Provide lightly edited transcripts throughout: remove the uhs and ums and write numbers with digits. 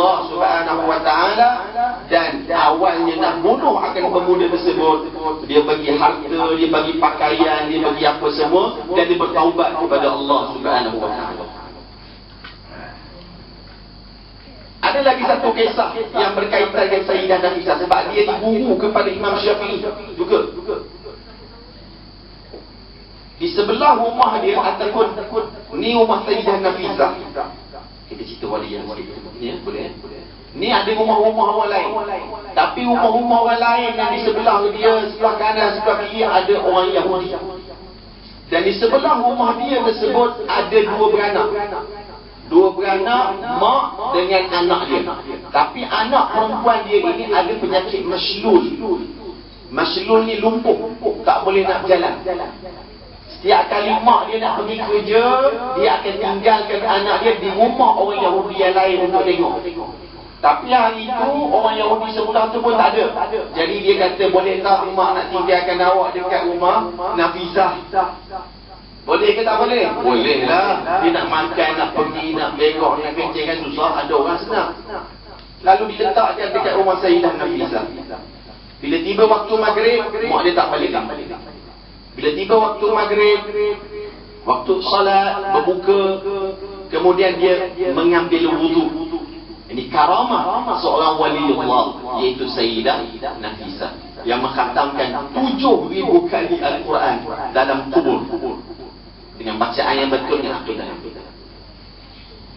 Allah Subhanahu wa taala, dan awalnya nak bunuh akan pemuda tersebut. Dia bagi harta, dia bagi pakaian, dia bagi apa semua, dan dia bertaubat kepada Allah Subhanahu wa taala. Ada lagi satu kisah yang berkaitan dengan Sayyidah Nafisah, sebab dia diguru kepada Imam Syafi'i juga. Di sebelah rumah dia ataupun ni rumah Sayyidah Nafisah. Kita cerita wali yang sikit. Ya, boleh? Ni ada rumah-rumah orang lain. Tapi rumah-rumah orang lain yang di sebelah dia, sebelah kanan, sebelah kiri ada orang Yahudi. Dan di sebelah rumah dia tersebut ada dua beranak, mak dengan anak dia. Tapi anak perempuan dia ini ada penyakit maslul. Maslul ni lumpuh, tak boleh nak berjalan. Setiap kali mak dia nak pergi kerja, dia akan tinggalkan anak dia di rumah orang Yahudi yang lain untuk tengok. Tapi hari itu orang Yahudi sebelah tu pun tak ada. Jadi dia kata, boleh tak mak nak tinggalkan awak dekat rumah Nafisah? Boleh ke tak boleh? Boleh lah. Dia nak makan, nak pergi, nak bengok, nak kencing kan susah. Ada orang senang. Lalu diletakkan dekat rumah Sayyidah Nafisah. Bila tiba waktu maghrib, mak dia tak balik. Bila tiba waktu maghrib, waktu salat, berbuka, kemudian dia mengambil wudu. Ini karamah seorang wali Allah, iaitu Sayyidah Nafisah, yang mengkhatamkan 7,000 kali Al-Quran dalam kubur, dengan bacaan yang betul yang akidah.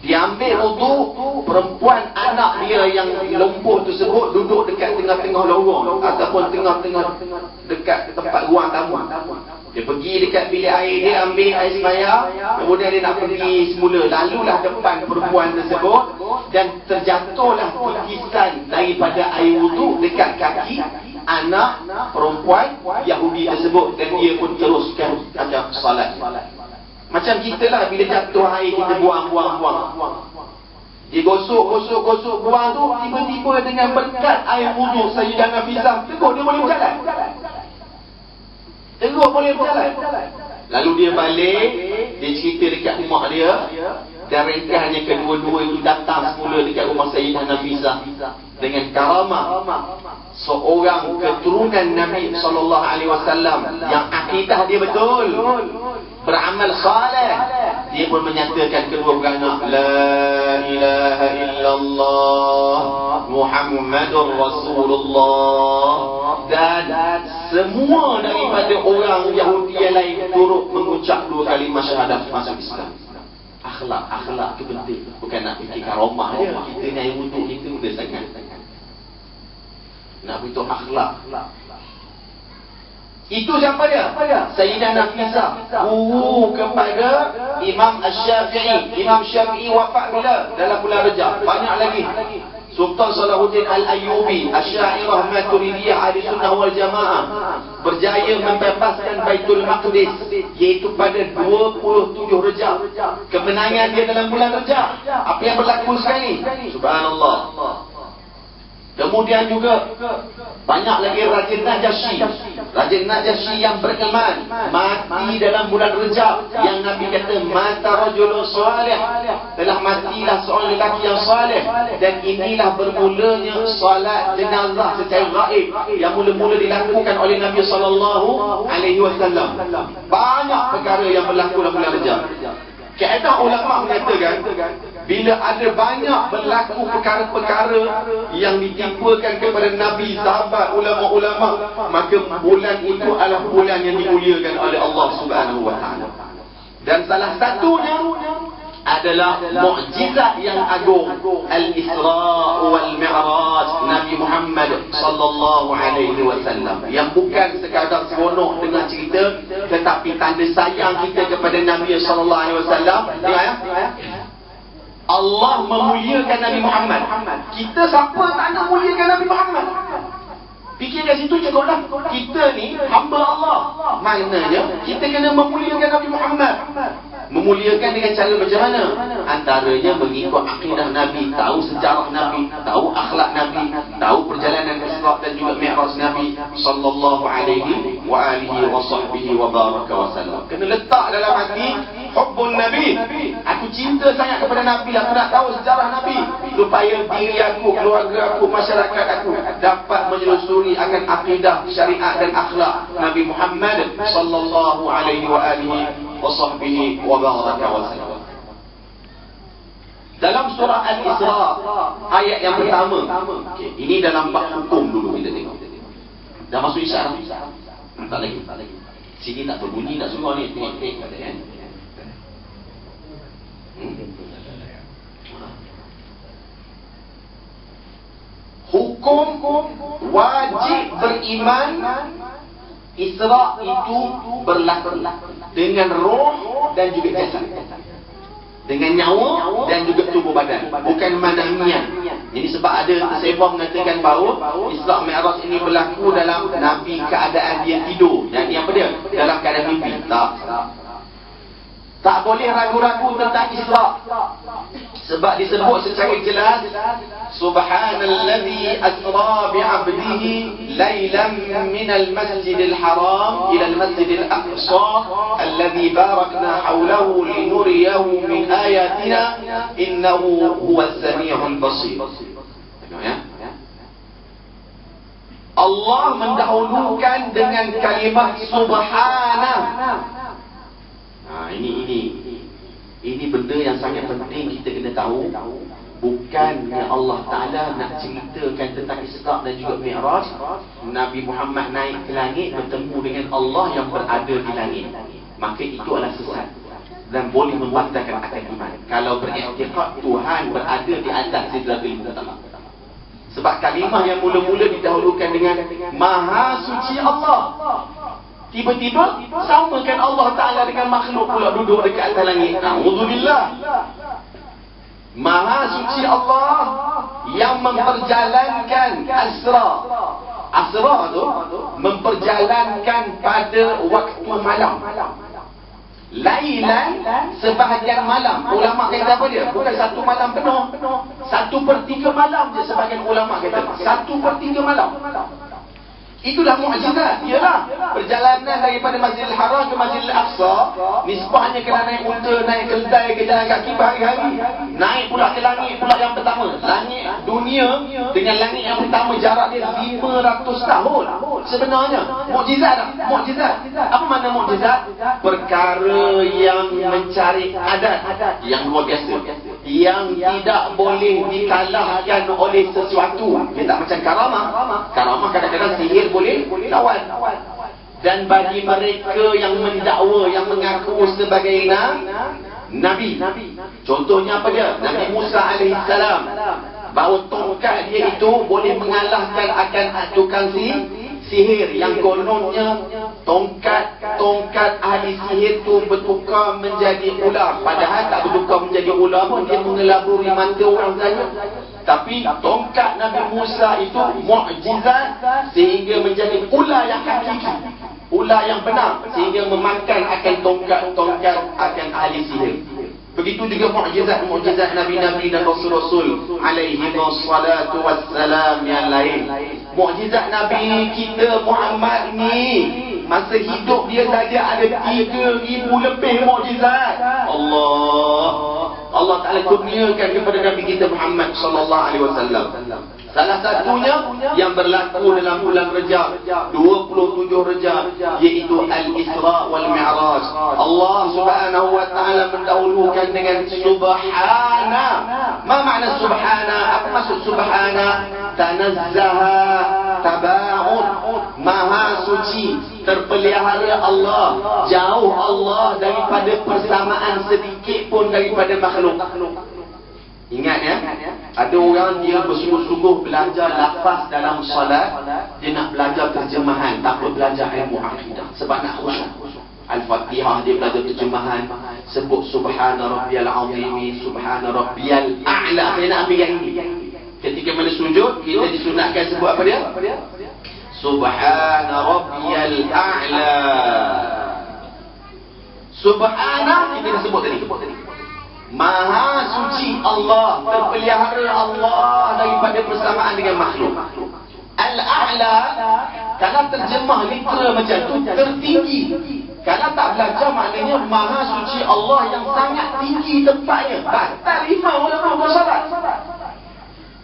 Dia ambil wudu, perempuan anak dia yang lumpuh tersebut duduk dekat tengah-tengah lorong ataupun tengah-tengah dekat tempat ruang tamu. Dia pergi dekat bilik air dia, ambil air sembahyang, kemudian dia nak pergi semula. Lalulah depan perempuan tersebut dan terjatuhlah titisan daripada air wudu dekat kaki anak perempuan Yahudi tersebut, dan dia pun teruskan ada salat. Macam kita lah, bila jatuh air kita buang. Dia gosok buang tu, tiba-tiba dengan berkat air wudu Sayyidah Nafisah, terus dia boleh berjalan. Lalu dia balik, dia cerita dekat mak dia, dan ringkasnya kedua-dua itu datang semula dekat rumah Sayyidah Nafisah dengan karamah seorang keturunan Nabi SAW yang akidah dia betul, beramal saleh. Dia pun menyatakan kedua beranak, la ilaha illallah Muhammadur Rasulullah. Dan semua daripada orang Yahudi yang lain turut mengucap 2 kalimah syahadat masuk Islam. Akhlak tu penting. Bukan nak fikir karamah je. Kita ni air wudu kita mudah sangat. Nak butuh akhlak. Itu siapa dia? Sayyidah Nafisah, guru kepada Imam Asy-Syafi'i. Imam Syafi'i wafat bila? Dalam bulan Rajab. Banyak lagi. Sultan Salahuddin Al-Ayyubi, Asy'ariyah Maturidiyah Ahli Sunnah wal Jamaah, berjaya membebaskan Baitul Maqdis, iaitu pada 27 Rejab. Kemenangan dia dalam bulan Rejab. Apa yang berlaku sekali? Subhanallah. Kemudian juga banyak lagi Raja Najasyi yang beriman mati dalam bulan Rejab, yang Nabi kata mata rajulun salih, telah matilah seorang lelaki yang salih. Dan inilah bermulanya salat jenazah secara gaib yang mula-mula dilakukan oleh Nabi SAW. Banyak perkara yang berlaku dalam bulan Rejab. Kaedah ulama mengatakan, bila ada banyak berlaku perkara-perkara yang ditimpakan kepada Nabi, sahabat, ulama-ulama, maka bulan itu adalah bulan yang dimuliakan oleh Allah Subhanahu wa taala. Dan salah satunya adalah mukjizat yang agung, Al-Isra wal Mi'raj Nabi Muhammad sallallahu alaihi wasallam, yang bukan sekadar seronok dengan cerita, tetapi tanda sayang kita kepada Nabi sallallahu alaihi wasallam. Allah memuliakan Nabi Muhammad. Kita siapa tak nak muliakan Nabi Muhammad? Fikir kat situ cukuplah. Kita ni hamba Allah. Maknanya kita kena memuliakan Nabi Muhammad. Memuliakan dengan cara macam mana? Antaranya mengikut akidah Nabi, tahu sejarah Nabi, tahu akhlak Nabi, tahu perjalanan Isra dan juga Mi'raj Nabi sallallahu alaihi wa alihi wa sahbihi wa baraka wa sallam. Kena letak dalam hati hubbun Nabi. Aku Aku cinta sangat kepada Nabi. Aku nak tahu sejarah Nabi supaya diri aku, keluarga aku, masyarakat aku dapat menelusuri akan akidah, syariat dan akhlak Nabi Muhammad sallallahu alaihi wa alihi wa sahbihi wa baraka wa sallam. Dalam surah Al-Isra ayat yang pertama, ini dalam bab hukum dulu kita tengok. Dah masuk isyak dah? Tak lagi. Sini tak berbunyi, tak suruh ni. Kata kan? Hukum wajib beriman Isra itu berlaku dengan roh dan juga jasad, dengan nyawa dan juga tubuh badan, bukan manamiah. Jadi sebab ada sembang mengatakan bahawa Isra Mi'raj ini berlaku dalam Nabi keadaan dia tidur. Jadi apa dia? Dalam keadaan mimpi. Tak boleh ragu-ragu tentang Isra. Sebab disebut secara jelas, Subhanallazi asra bi'abdihi laylan minal masjidil haram ila al-masjidil aqsa alladhi barakna hawlahu linuriyahu min ayatina innahu huwas sami'ul basir. Allah mendahulukan dengan kalimah subhanah. Ini benda yang sangat penting kita kena tahu. Bukannya Allah Ta'ala nak ceritakan tentang Isra dan juga Mi'raj, Nabi Muhammad naik ke langit bertemu dengan Allah yang berada di langit, maka itu adalah sesat dan boleh membatalkan akal iman kalau beriktikad Tuhan berada di atas Sidratul Muntaha. Sebab kalimah yang mula-mula didahulukan dengan Maha Suci Allah, tiba-tiba samakan Allah Ta'ala dengan makhluk pula duduk dekat atas langit. Na'udzubillah. Maha Suci Allah yang memperjalankan Asra. Asra tu memperjalankan pada waktu malam. Lailan sebahagian malam. Ulama kata apa dia? Bukan satu malam penuh. 1/3 malam je sebahagian ulama kata. 1/3 malam. Itulah mukjizat. Ialah perjalanan daripada Masjidil Haram ke Masjidil Aqsa, nisbahnya kena naik unta, naik keldai, ke jalan kaki berhari-hari. Naik pula ke langit pula yang pertama. Langit dunia dengan langit yang pertama jarak dia 500 tahun. Sebenarnya mukjizat tak? Mukjizat. Apa makna mukjizat? Perkara yang mencari adat yang luar biasa, yang tidak boleh dikalahkan oleh sesuatu. Dia tak macam karamah. Karamah kadang-kadang sihir boleh lawan. Dan bagi mereka yang mendakwa, yang mengaku sebagai Nabi, contohnya apa dia? Nabi Musa alaihissalam, bahawa tongkat dia itu boleh mengalahkan akan tukang sihir yang kononnya tongkat ahli sihir itu bertukar menjadi ular. Padahal tak bertukar menjadi ular pun, dia mengelaburi mata orang saja. Tapi tongkat Nabi Musa itu mukjizat sehingga menjadi ular yang hakiki, ular yang benar, sehingga memakan akan tongkat-tongkat akan ahli sihir. Begitu juga mukjizat Nabi-Nabi dan Rasul-Rasul alaihi wassalatu wassalam yang lain. Mukjizat Nabi kita Muhammad ni, masa hidup dia saja ada 3,000 lebih mukjizat. Allah Ta'ala kurniakan kepada Nabi kita Muhammad sallallahu alaihi wasallam. Salah satunya yang berlaku dalam bulan Rejab, 27 Rejab, iaitu Al-Isra wal Mi'raj. Allah Subhanahu wa Ta'ala mendahulukan dengan Subhana. Ma makna Subhana? Apa maksud Subhana? Tanazzaha, taba'ud, Maha Suci, terpelihara Allah, jauh Allah daripada persamaan sedikit pun daripada makhluk. Ingat ya, ada orang dia bersungguh-sungguh belajar lafaz dalam salat, dia nak belajar terjemahan, tak apa belajar ilmu akidah sebab nak khusyuk. Al-Fatihah dia belajar terjemahan, sebut Subhana Rabbiyal Azim, Subhana Rabbiyal A'la. Dia nak ambil yang ini. Ketika mana sujud, kita disunatkan sebut apa dia? Subhana Rabbiyal A'la. Subhana kita dah sebut tadi. Maha suci Allah, terpelihara Allah daripada persamaan dengan makhluk. Al-A'la, kalau terjemah literal macam tu, tertinggi. Kalau tak belajar maknanya Maha suci Allah yang sangat tinggi tempatnya. Batal imam ulama bersolat.